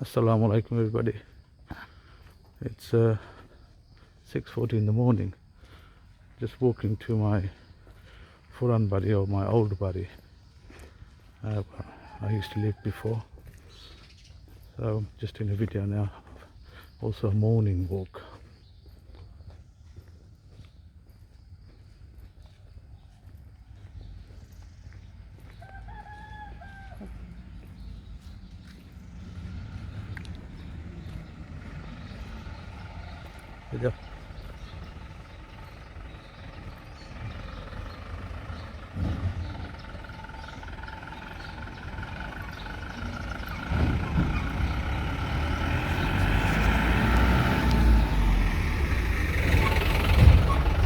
Assalamu alaikum everybody. It's 6:40 in the morning. Just walking to my Furan body or my old body. I used to live before. So just in a video now. Also a morning walk. Yeah.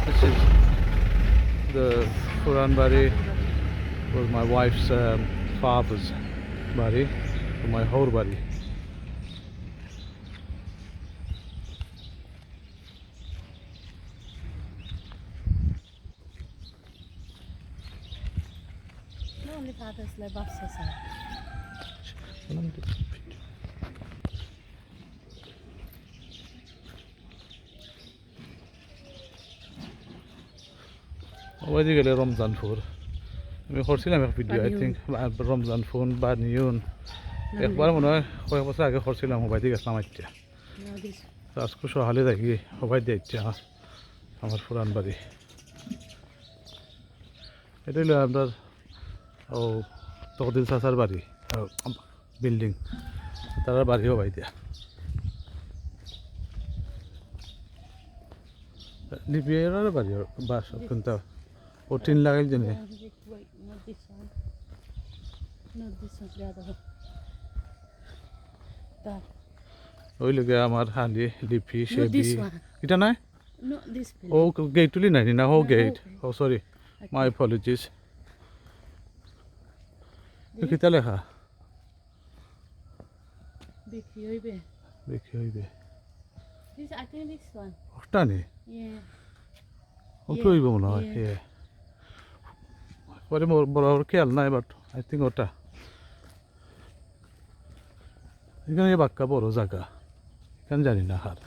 This is the Furan body was my wife's father's body, my whole body. Only fathers like bosses are. ওইদিকে গেলে রমজানপুর আমি করছিলাম এক video I think Ramzanpur বা নিউন একবার মনে হয় কয়েক বছর আগে করছিলাম সবাই গেছিলাম আইটা আজকে সকালে দেখি সবাই দিয়ে ইচ্ছা আমার পুরান বাড়ি এটা হলো আপনার ও তকদিল চাচার বাড়ি বিল্ডিং তার বাড়ি সবাই দিয়া লিপিয়ার বাড়ি বাস কিন্তু ও টিন লাগাইল জানি ওই লোকে আমার হালি লিপি সেবি এটা নাই ও গেট তুলি নাই না হো গেট ও সরি মাই অ্যাপোলজিস কিতা লেখা বিক্রি হইবে I think this one. ওটা নি Yeah. ওকে হইব মনে হয় পরে মোর বড় খেয়াল নাই বাট আই থিঙ্ক ওটা এখানে বাক্কা বড় জায়গা কেন জানি না হার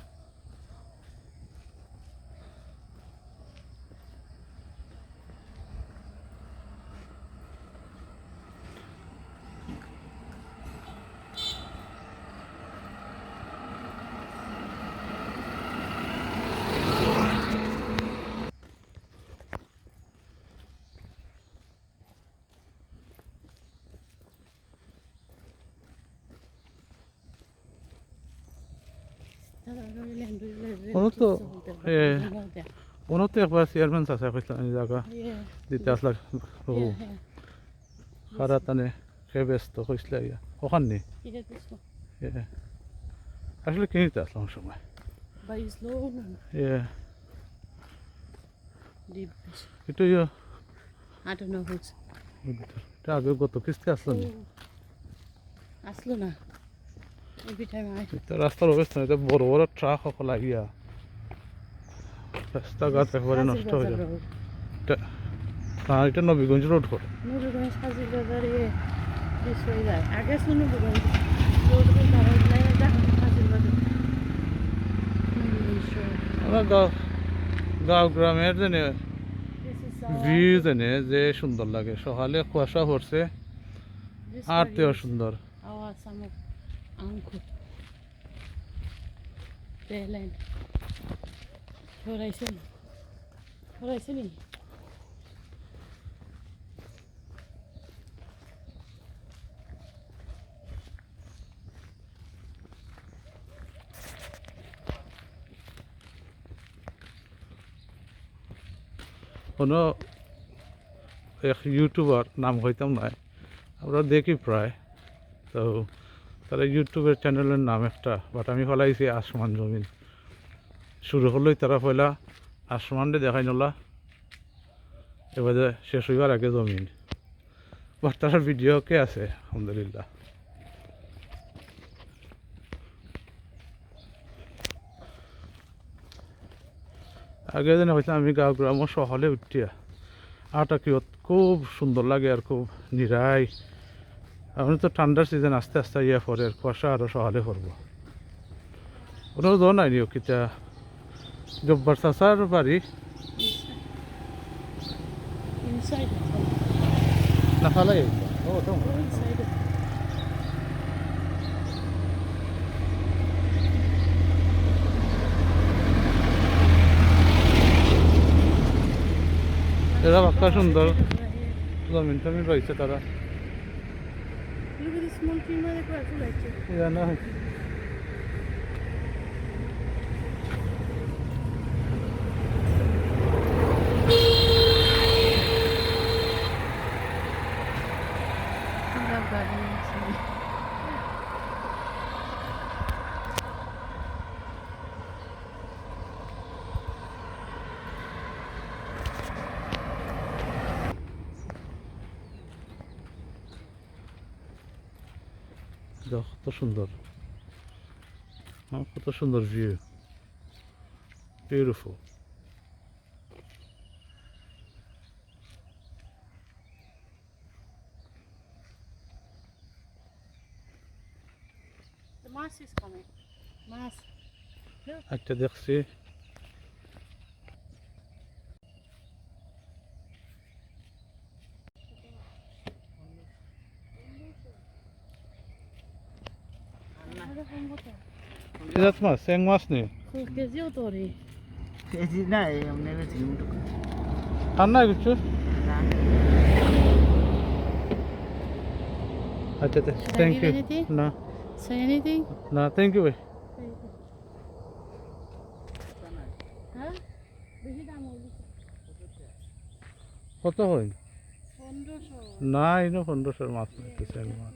ওনার তো একবার চেয়ারম্যান চাষা কইছিলাম এই জায়গা দিতে আসলা ও খারা টানে সে ব্যস্ত কইছিল ওখান নেই আসলে কিনতে আসলাম সময় এটা I don't know who's. এটা আগে গত কিস্তি আসলো না আসলো না every time I রাস্তার অবস্থা এটা বড় বড় ট্রাক সকল লাগিয়া রাস্তাঘাট একবারে নষ্ট হয়ে যায় এটা নবীগঞ্জ রোড করে নবীগঞ্জ হাজির বাজারে this way যায় আগে ছিল নবীগঞ্জ রোড করে দাঁড়াইলে দেখুন হাজির বাজার আমরা গাঁও গ্রামের জেনে ভিউ জেনে যে সুন্দর লাগে সকালে কুয়াশা পড়ছে আরতেও সুন্দর our some of uncle Thailand Horizon কোনো এক ইউটিউবার নাম হইতাম নাই আমরা দেখি প্রায় তো তারা ইউটিউবের চ্যানেলের নাম একটা বাট আমি ফলাইছি আসমান জমিন শুরু হলেই তারা পয়লা আসমানটা দেখাই নলা এবারে শেষ হইবার আগে জমিন বাট তার ভিডিও কে আছে আলহামদুলিল্লাহ আগে যেন হয়েছে আমি গাঁও গ্রাম সকালে উঠিয়া আটা কিয়ত খুব সুন্দর লাগে আর খুব নিরাই এখন তো ঠান্ডার সিজন আস্তে আস্তে ইয়ে পরে কুয়াশা আরও সকালে পড়বো কোনো জন আইনি কিতা জব্বার চাচার বাড়ি Inside. না ফালাই ও তো Go inside. এরা বাক্কা সুন্দর জমিন টমিন রয়েছে তারা Look at this small tree, mother, I feel like it. জানা I love gardening. দেখো কত সুন্দর হ্যাঁ কত সুন্দর view beautiful The mass is coming. Mass. একটা দেখছি কিরাত মাছ স্যাং মাছ নেই কেজিও তোরে কেজি না এমনি বেশি আর না কিছু আচ্ছা থ্যাংক ইউ anything? না Say anything? না থ্যাংক ইউ ভাই হ্যাঁ বেশি দাম হইল কত হয় 1500 না ইনো 1500 মাছ নিতেছে মাছ